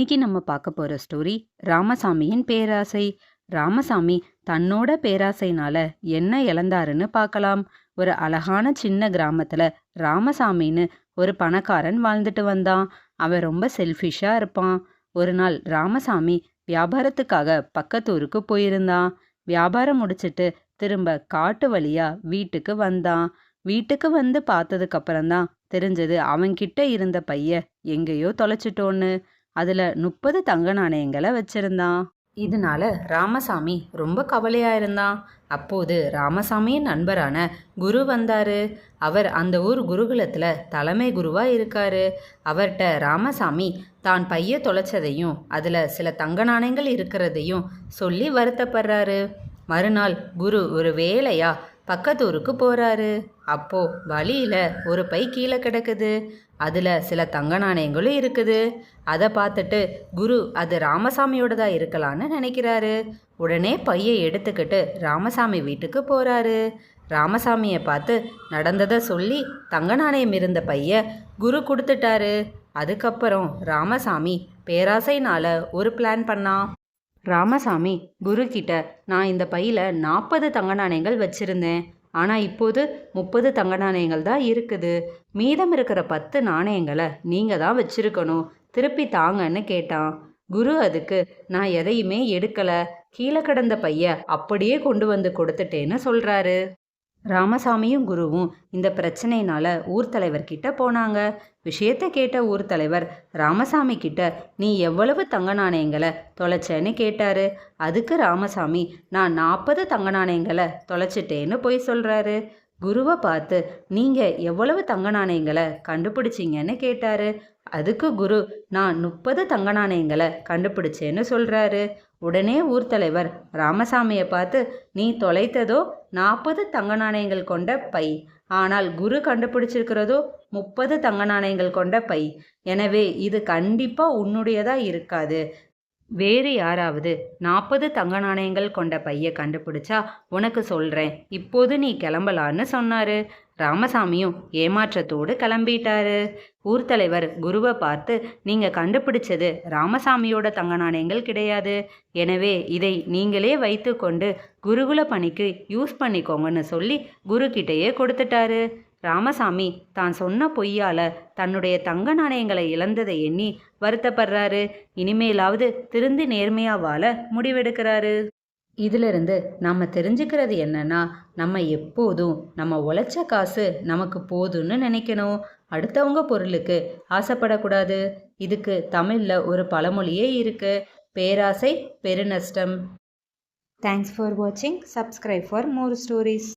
இன்னைக்கு நம்ம பார்க்க போற ஸ்டோரி ராமசாமியின் பேராசை. ராமசாமி தன்னோட பேராசைனால என்ன இழந்தாருன்னு பார்க்கலாம். ஒரு அழகான சின்ன கிராமத்துல ராமசாமின்னு ஒரு பணக்காரன் வாழ்ந்துட்டு வந்தான். அவன் ரொம்ப செல்ஃபிஷா இருப்பான். ஒரு நாள் ராமசாமி வியாபாரத்துக்காக பக்கத்தூருக்கு போயிருந்தான். வியாபாரம் முடிச்சிட்டு திரும்ப காட்டு வழியா வீட்டுக்கு வந்தான். வீட்டுக்கு வந்து பார்த்ததுக்கு அப்புறம்தான் தெரிஞ்சது அவன்கிட்ட இருந்த பைய எங்கேயோ தொலைச்சிட்டோன்னு. அதுல 30 தங்க நாணயங்களை வச்சிருந்தான். இதனால ராமசாமி ரொம்ப கவலையா இருந்தான். அப்போது ராமசாமியின் நண்பரான குரு வந்தாரு. அவர் அந்த ஊர் குருகுலத்துல தலைமை குருவா இருக்காரு. அவர்கிட்ட ராமசாமி தான் பைய தொலைச்சதையும் அதுல சில தங்க நாணயங்கள் இருக்கிறதையும் சொல்லி வருத்தப்படுறாரு. மறுநாள் குரு ஒரு வேலையா பக்கத்தூருக்கு போறாரு. அப்போ வழியில ஒரு பை கீழே கிடக்குது. அதுல சில தங்க நாணயங்களும் இருக்குது. அதை பார்த்துட்டு குரு அது ராமசாமியோடதா இருக்கலான்னு நினைக்கிறாரு. உடனே பையை எடுத்துக்கிட்டு ராமசாமி வீட்டுக்கு போறாரு. ராமசாமியை பார்த்து நடந்ததை சொல்லி தங்க நாணயம் இருந்த பைய குரு கொடுத்துட்டாரு. அதுக்கப்புறம் ராமசாமி பேராசைனால ஒரு பிளான் பண்ணான். ராமசாமி குரு கிட்ட, நான் இந்த பையில 40 தங்க நாணயங்கள் வச்சிருந்தேன். ஆனால் இப்போது 30 தங்க நாணயங்கள் தான் இருக்குது. மீதம் இருக்கிற 10 நாணயங்களை நீங்கள் தான் வச்சிருக்கணும், திருப்பி தாங்கன்னு கேட்டான். குரு அதுக்கு, நான் எதையுமே எடுக்கலை, கீழே கிடந்த பைய அப்படியே கொண்டு வந்து கொடுத்துட்டேன்னு சொல்கிறாரு. ராமசாமியும் குருவும் இந்த பிரச்சனையினால ஊர் தலைவர்கிட்ட போனாங்க. விஷயத்தை கேட்ட ஊர் தலைவர் ராமசாமி கிட்ட, நீ எவ்வளவு தங்க நாணயங்களை தொலைச்சேன்னு கேட்டாரு. அதுக்கு ராமசாமி, நான் 40 தங்க நாணயங்களை தொலைச்சிட்டேன்னு போய் சொல்றாரு. குருவை பார்த்து, நீங்க எவ்வளவு தங்க நாணயங்களை கண்டுபிடிச்சிங்கன்னு கேட்டாரு. அதுக்கு குரு, நான் 30 தங்க நாணயங்களை கண்டுபிடிச்சேன்னு சொல்றாரு. உடனே ஊர் தலைவர் ராமசாமியை பார்த்து, நீ தொலைத்ததோ 40 தங்க நாணயங்கள் கொண்ட பை, ஆனால் குரு கண்டுபிடிச்சிருக்கிறதோ 30 தங்க நாணயங்கள் கொண்ட பை. எனவே இது கண்டிப்பா உன்னுடையதா இருக்காது. வேறு யாராவது 40 தங்க நாணயங்கள் கொண்ட பைய கண்டுபிடிச்சா உனக்கு சொல்றேன், இப்போது நீ கிளம்பலான்னு சொன்னாரு. ராமசாமியும் ஏமாற்றத்தோடு கிளம்பிட்டாரு. ஊர் தலைவர் குருவை பார்த்து, நீங்க கண்டுபிடிச்சது ராமசாமியோட தங்க நாணயங்கள் கிடையாது. எனவே இதை நீங்களே வைத்து கொண்டு குருகுல பணிக்கு யூஸ் பண்ணிக்கோங்கன்னு சொல்லி குரு கிட்டேயே கொடுத்துட்டாரு. ராமசாமி தான் சொன்ன பொய்யால தன்னுடைய தங்க நாணயங்களை இழந்ததை எண்ணி வருத்தப்படுறாரு. இனிமேலாவது திருந்தி நேர்மையா வாழ முடிவெடுக்கிறாரு. இதிலிருந்து நம்ம தெரிஞ்சுக்கிறது என்னன்னா, நம்ம எப்போதும் நம்ம உழைச்ச காசு நமக்கு போதும்னு நினைக்கணும். அடுத்தவங்க பொருளுக்கு ஆசைப்படக்கூடாது. இதுக்கு தமிழ்ல ஒரு பழமொழியே இருக்கு, பேராசை பெருநஷ்டம். தேங்க்ஸ் ஃபார் வாட்சிங். Subscribe for more stories.